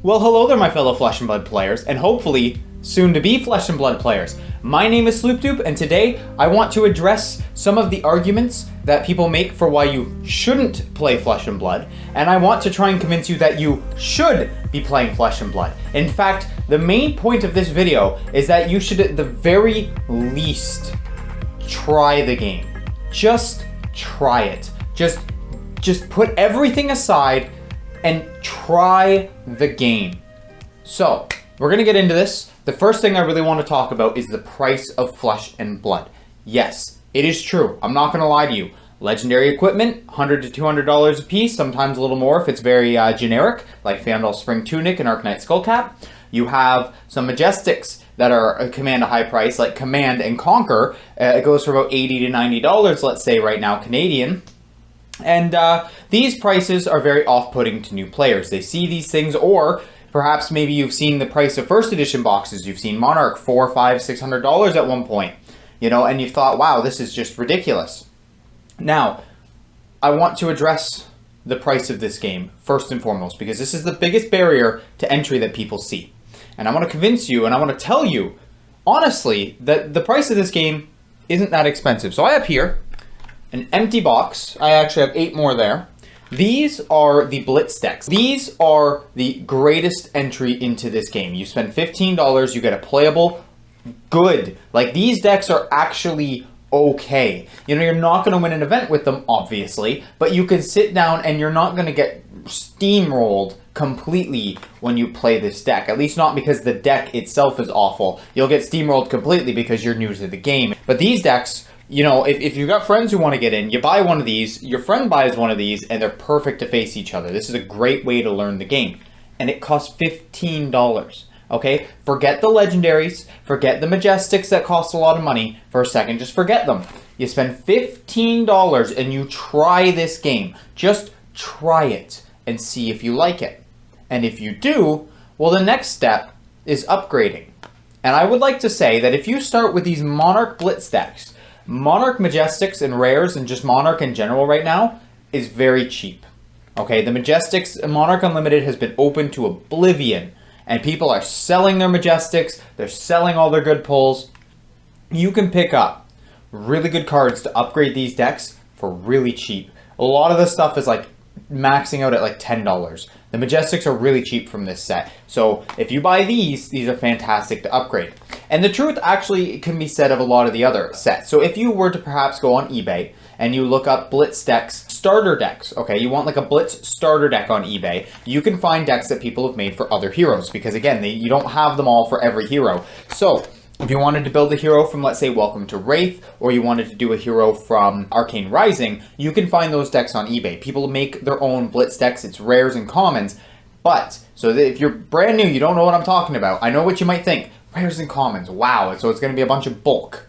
Well, hello there, my fellow Flesh and Blood players, and hopefully soon to be Flesh and Blood players. My name is Sloopdoop, and today I want to address some of the arguments that people make for why you shouldn't play Flesh and Blood, and I want to try and convince you that you should be playing Flesh and Blood. In fact, the main point of this video is that you should at the very least try the game. Just try it. Just put everything aside and try the game. So, we're gonna get into this. The first thing I really want to talk about is the price of Flesh and Blood. Yes, it is true. I'm not gonna lie to you. Legendary equipment, $100 to $200 a piece, sometimes a little more if it's very generic, like Fandal Spring Tunic and Arcanite Skullcap. You have some Majestics that are command a high price, like Command and Conquer. It goes for about $80 to $90, let's say right now, Canadian. And these prices are very off-putting to new players. They see these things, or perhaps maybe you've seen the price of first edition boxes. You've seen Monarch $400, $500, $600 at one point, you know, and you thought, wow, this is just ridiculous. Now, I want to address the price of this game first and foremost, because this is the biggest barrier to entry that people see. And I want to convince you, and I want to tell you, honestly, that the price of this game isn't that expensive. So I have here an empty box. I actually have 8 more there. These are the Blitz decks. These are the greatest entry into this game. You spend $15, you get a playable, good. Like, these decks are actually okay. You know, you're not going to win an event with them, obviously, but you can sit down and you're not going to get steamrolled completely when you play this deck. At least not because the deck itself is awful. You'll get steamrolled completely because you're new to the game. But these decks, you know, if you've got friends who want to get in, you buy one of these, your friend buys one of these, and they're perfect to face each other. This is a great way to learn the game. And it costs $15, okay? Forget the legendaries, forget the Majestics that cost a lot of money for a second, just forget them. You spend $15 and you try this game. Just try it and see if you like it. And if you do, well, the next step is upgrading. And I would like to say that if you start with these Monarch Blitz decks, Monarch Majestics and Rares and just Monarch in general right now is very cheap. Okay, the Majestics, Monarch Unlimited has been open to oblivion, and people are selling their Majestics, they're selling all their good pulls. You can pick up really good cards to upgrade these decks for really cheap. A lot of this stuff is like maxing out at like $10. The Majestics are really cheap from this set. So if you buy these are fantastic to upgrade. And the truth actually can be said of a lot of the other sets. So if you were to perhaps go on eBay and you look up Blitz decks, starter decks, okay, you want like a Blitz starter deck on eBay, you can find decks that people have made for other heroes, because again, you don't have them all for every hero. So if you wanted to build a hero from, let's say, Welcome to Wraith, or you wanted to do a hero from Arcane Rising, you can find those decks on eBay. People make their own Blitz decks. It's rares and commons. But, so that if you're brand new, you don't know what I'm talking about, I know what you might think. Rares and commons, wow, so it's going to be a bunch of bulk.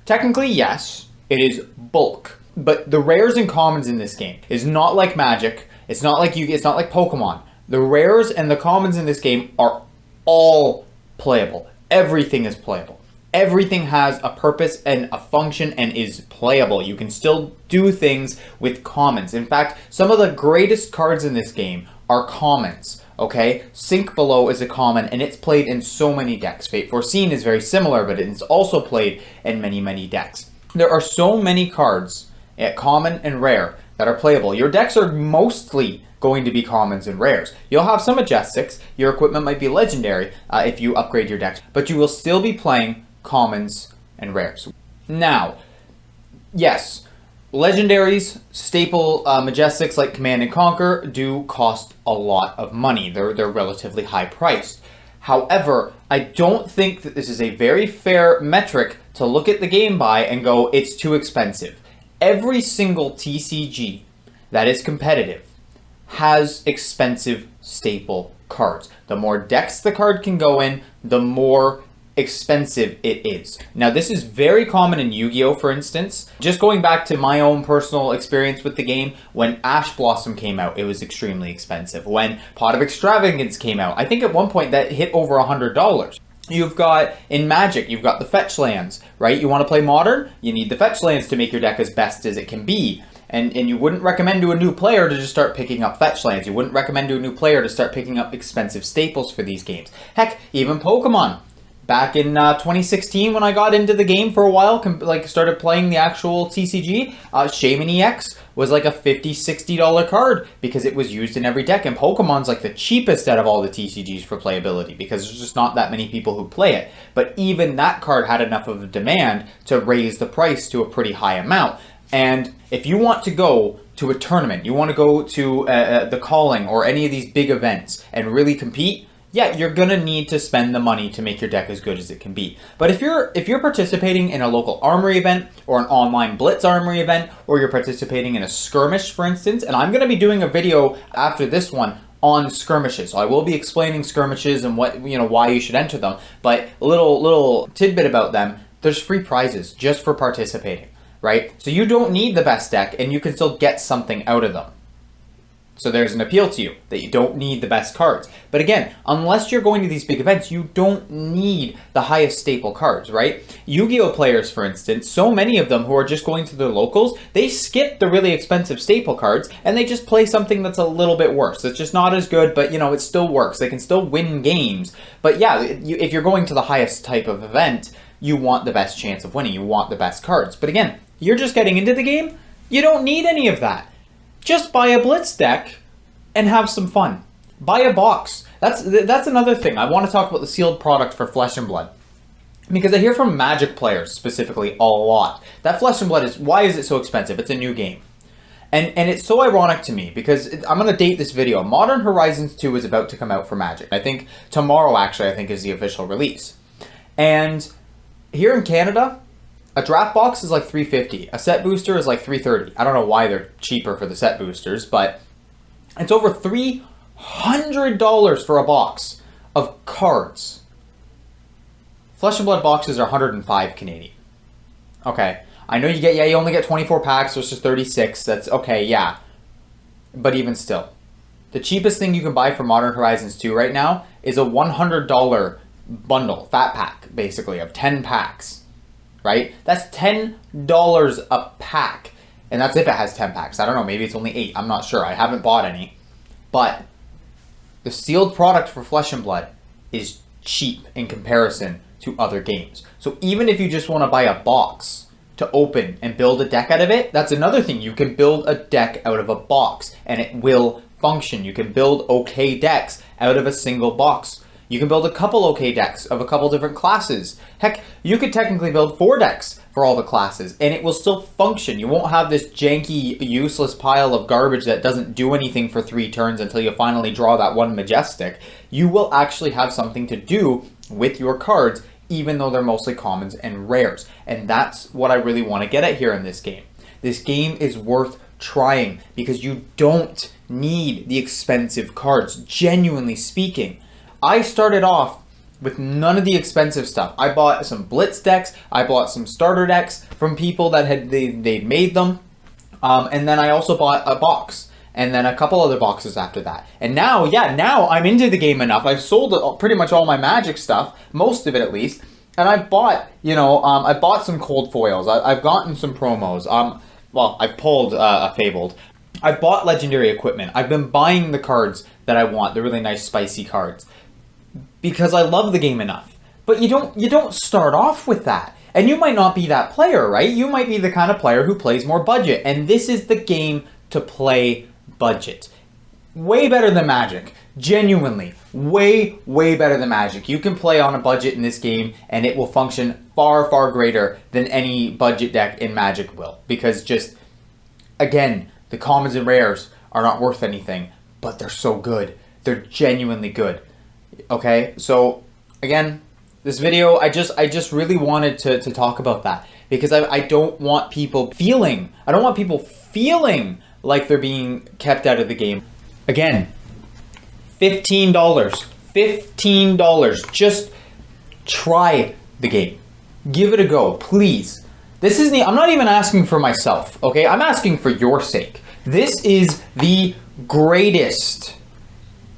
Technically, yes, it is bulk. But the rares and commons in this game is not like Magic. It's not like it's not like Pokemon. The rares and the commons in this game are all playable. Everything is playable. Everything has a purpose and a function and is playable. You can still do things with commons. In fact, some of the greatest cards in this game are commons, okay? Sink Below is a common, and it's played in so many decks. Fate Foreseen is very similar, but it's also played in many, many decks. There are so many cards at common and rare that are playable. Your decks are mostly going to be commons and rares. You'll have some Majestics. Your equipment might be legendary if you upgrade your decks, but you will still be playing commons and rares. Now, yes, legendaries, staple Majestics like Command and Conquer do cost a lot of money. They're relatively high priced. However, I don't think that this is a very fair metric to look at the game by and go, it's too expensive. Every single TCG that is competitive has expensive staple cards. The more decks the card can go in, the more expensive it is. Now, this is very common in Yu-Gi-Oh, for instance. Just going back to my own personal experience with the game, when Ash Blossom came out, it was extremely expensive. When Pot of Extravagance came out, I think at one point that hit over $100. You've got, in Magic, you've got the fetch lands, right? You want to play Modern? You need the fetch lands to make your deck as best as it can be. And you wouldn't recommend to a new player to just start picking up fetch lands. You wouldn't recommend to a new player to start picking up expensive staples for these games. Heck, even Pokemon. Back in 2016, when I got into the game for a while, started playing the actual TCG, Shaman EX was like a $50, $60 card because it was used in every deck. And Pokemon's like the cheapest out of all the TCGs for playability because there's just not that many people who play it. But even that card had enough of a demand to raise the price to a pretty high amount. And if you want to go to a tournament, you want to go to the Calling or any of these big events and really compete, yeah, you're gonna need to spend the money to make your deck as good as it can be. But if you're participating in a local armory event or an online blitz armory event, or you're participating in a skirmish, for instance, and I'm gonna be doing a video after this one on skirmishes. So I will be explaining skirmishes and why you should enter them. But a little tidbit about them, there's free prizes just for participating, right? So you don't need the best deck and you can still get something out of them. So there's an appeal to you that you don't need the best cards. But again, unless you're going to these big events, you don't need the highest staple cards, right? Yu-Gi-Oh players, for instance, so many of them who are just going to their locals, they skip the really expensive staple cards and they just play something that's a little bit worse. It's just not as good, but it still works. They can still win games. But yeah, if you're going to the highest type of event, you want the best chance of winning. You want the best cards. But again, you're just getting into the game. You don't need any of that. Just buy a Blitz deck and have some fun. Buy a box. That's another thing. I want to talk about the sealed product for Flesh and Blood. Because I hear from Magic players specifically a lot. That Flesh and Blood why is it so expensive? It's a new game. And it's so ironic to me because I'm going to date this video. Modern Horizons 2 is about to come out for Magic. I think tomorrow actually is the official release. And here in Canada, a draft box is like $350. A set booster is like $330. I don't know why they're cheaper for the set boosters, but it's over $300 for a box of cards. Flesh and Blood boxes are 105 Canadian. Okay, I know you only get 24 packs versus 36. That's okay, yeah. But even still, the cheapest thing you can buy for Modern Horizons 2 right now is a $100 bundle, fat pack, basically, of 10 packs. Right? That's $10 a pack. And that's if it has 10 packs. I don't know, maybe it's only 8. I'm not sure. I haven't bought any. But the sealed product for Flesh and Blood is cheap in comparison to other games. So even if you just want to buy a box to open and build a deck out of it, that's another thing. You can build a deck out of a box and it will function. You can build okay decks out of a single box. You can build a couple okay decks of a couple different classes. Heck, you could technically build 4 decks for all the classes, and it will still function. You won't have this janky, useless pile of garbage that doesn't do anything for 3 turns until you finally draw that one Majestic. You will actually have something to do with your cards, even though they're mostly commons and rares. And that's what I really want to get at here in this game. This game is worth trying because you don't need the expensive cards, genuinely speaking. I started off with none of the expensive stuff. I bought some Blitz decks, I bought some starter decks from people that they'd made them, and then I also bought a box, and then a couple other boxes after that. And now I'm into the game enough. I've sold pretty much all my Magic stuff, most of it at least, and I've bought, I bought some cold foils. I've gotten some promos. Well, I've pulled a Fabled. I've bought legendary equipment. I've been buying the cards that I want, the really nice spicy cards, because I love the game enough. But you don't start off with that. And you might not be that player, right? You might be the kind of player who plays more budget. And this is the game to play budget. Way better than Magic. Genuinely. Way, way better than Magic. You can play on a budget in this game and it will function far, far greater than any budget deck in Magic will. Because just, again, the commons and rares are not worth anything, but they're so good. They're genuinely good. Okay, so again, this video, I just really wanted to talk about that because I don't want people feeling like they're being kept out of the game. Again, $15. Just try the game. Give it a go, please. I'm not even asking for myself, okay? I'm asking for your sake. This is the greatest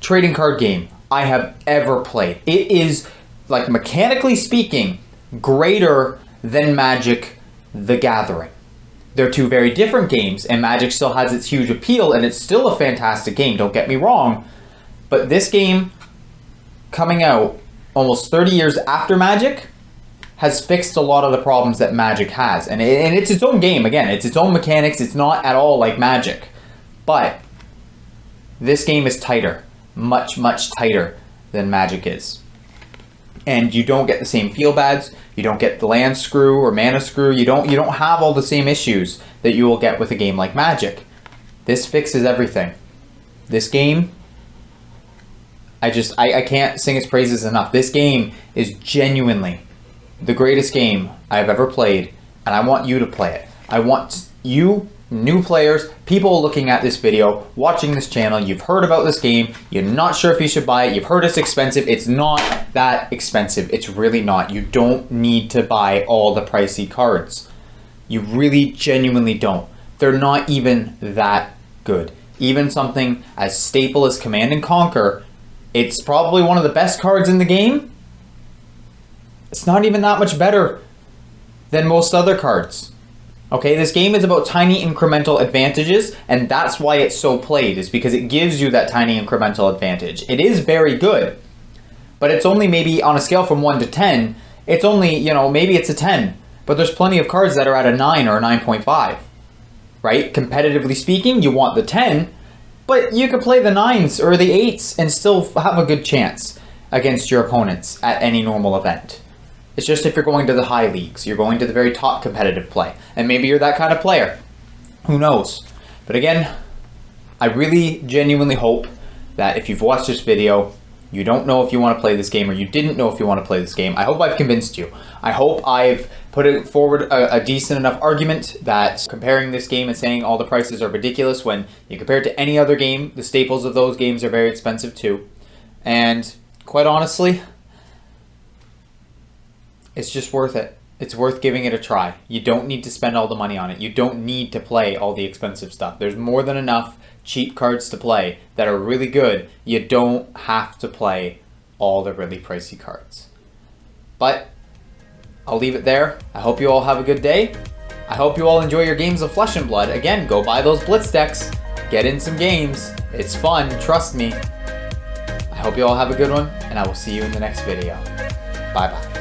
trading card game I have ever played. It is, like, mechanically speaking, greater than Magic the Gathering. they're two very different games, and Magic still has its huge appeal, and it's still a fantastic game, don't get me wrong. But this game, coming out almost 30 years after Magic, has fixed a lot of the problems that Magic has. And it's its own game, again, it's its own mechanics, it's not at all like Magic. But this game is tighter, much, much tighter than Magic is. And you don't get the same feel bads, you don't get the land screw or mana screw, you don't have all the same issues that you will get with a game like Magic. This fixes everything. This game, I can't sing its praises enough. This game is genuinely the greatest game I've ever played, and I want you to play it. I want you, new players, people looking at this video, watching this channel, you've heard about this game, you're not sure if you should buy it, you've heard it's expensive. It's not that expensive. It's really not. You don't need to buy all the pricey cards. You really genuinely don't. They're not even that good. Even something as staple as Command and Conquer, it's probably one of the best cards in the game. It's not even that much better than most other cards. Okay, this game is about tiny incremental advantages, and that's why it's so played, is because it gives you that tiny incremental advantage. It is very good, but it's only maybe on a scale from 1 to 10, it's only, maybe it's a 10, but there's plenty of cards that are at a 9 or a 9.5, right? Competitively speaking, you want the 10, but you could play the 9s or the 8s and still have a good chance against your opponents at any normal event. It's just if you're going to the high leagues, you're going to the very top competitive play, and maybe you're that kind of player. Who knows? But again, I really genuinely hope that if you've watched this video, you don't know if you want to play this game, or you didn't know if you want to play this game. I hope I've convinced you. I hope I've put forward a decent enough argument that comparing this game and saying all the prices are ridiculous when you compare it to any other game, the staples of those games are very expensive too. And quite honestly, it's just worth it. It's worth giving it a try. You don't need to spend all the money on it. You don't need to play all the expensive stuff. There's more than enough cheap cards to play that are really good. You don't have to play all the really pricey cards. But I'll leave it there. I hope you all have a good day. I hope you all enjoy your games of Flesh and Blood. Again, go buy those Blitz decks. Get in some games. It's fun, trust me. I hope you all have a good one, and I will see you in the next video. Bye-bye.